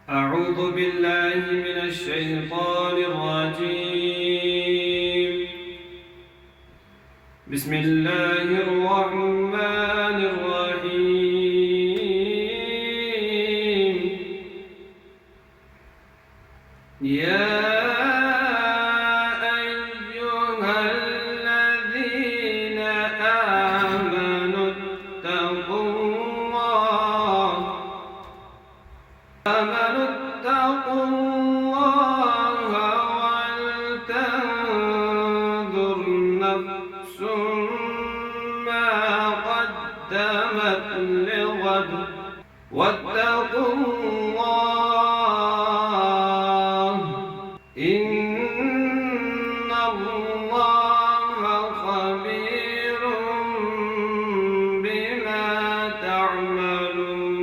أعوذ بالله من الشيطان الرجيم. بسم الله الرحمن الرحيم. يا أيها الذين آمنوا اتقوا الله ولتنظر نفس ما قدمت لغد واتقوا الله إن الله خبير بما تعملون.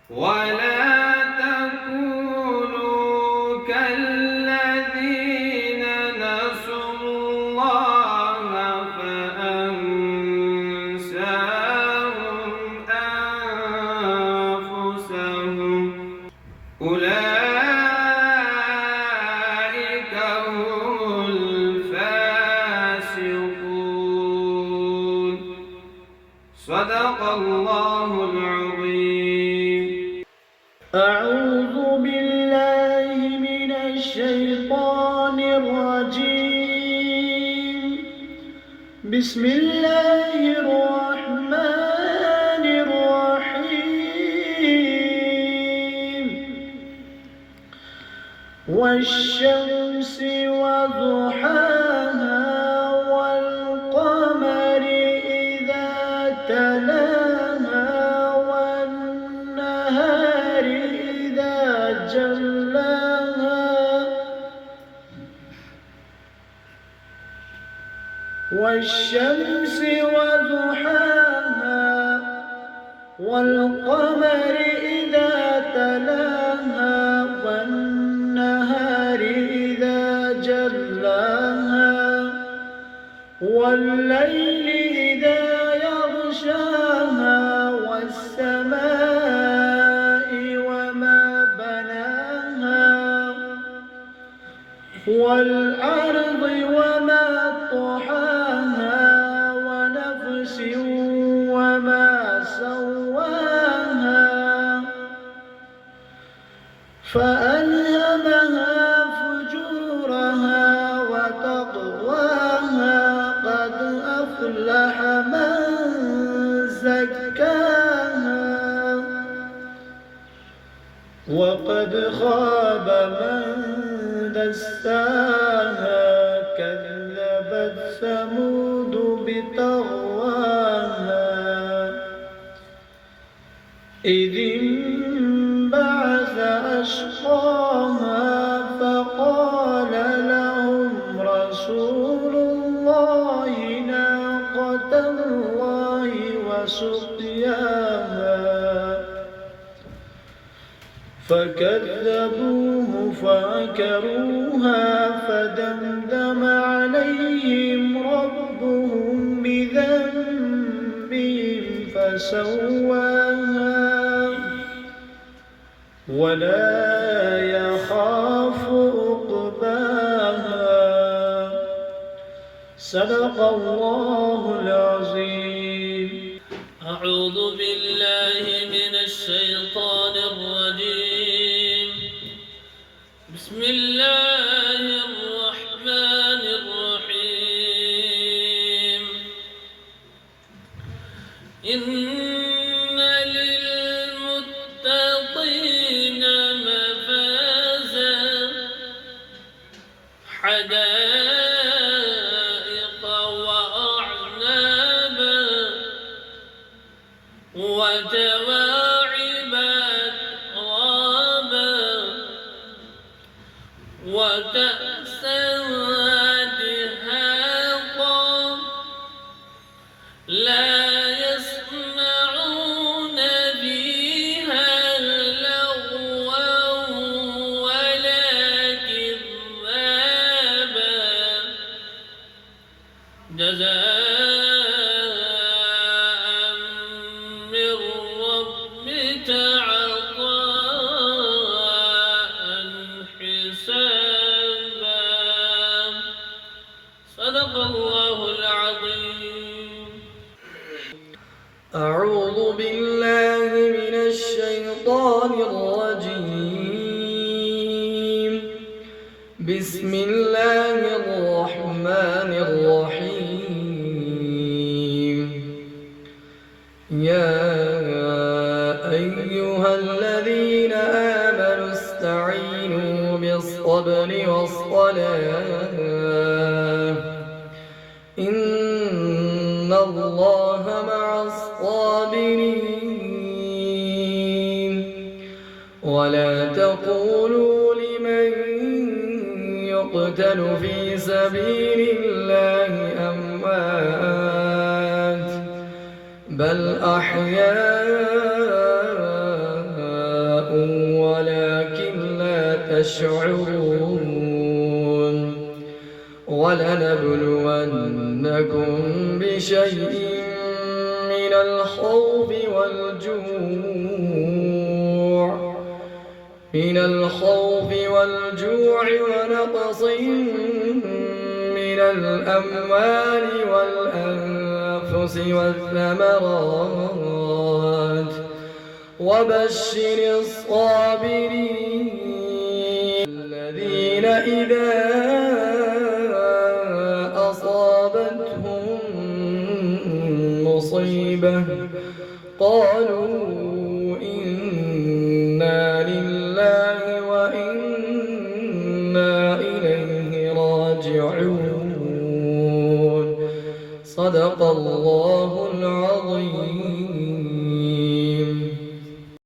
ولا تكونوا كالذين نسوا الله فأنساهم أنفسهم أولئك هم الفاسقون. صدق الله العظيم. أعوذ بالله من الشيطان الرجيم. بسم الله الرحمن الرحيم. والشمس وضحاها والقمر إذا تلاها والنهار إذا جلاها والشمس وضحاها والقمر إذا تلاها والنهار إذا جلاها والليل إذا يغشاها والسماء وما بناها والأرض وما طحاها ونفس وما سواها فألهمها فجورها وتقواها قد أفلح من زكاها وقد خاب من دساها كذبت ثمود بطغواها إذ انبعث أشقاها فقال لهم رسول الله ناقة الله وسقياها فكذبوه فعكروها فدمدم عليهم ربهم بذنبهم فسواها ولا يخاف عقباها. صدق الله العظيم. أعوذ بالله من الشيطان الرجيم. بسم الله الرحمن الرحيم. إن للمتقين مفازا حدائق وأعنابا وكواعب أترابا بالله من الشيطان الرجيم. بسم الله الرحمن الرحيم. يا أيها الذين آمنوا استعينوا بالصبر والصلاة إن الله مع الصابرين. ولا تقولوا لمن يقتل في سبيل الله أموات بل أحياء ولكن لا تشعرون. ولنبلونكم بشيء من الخوف والجوع ونقص من الأموال والأنفس والثمرات وبشر الصابرين الذين إذا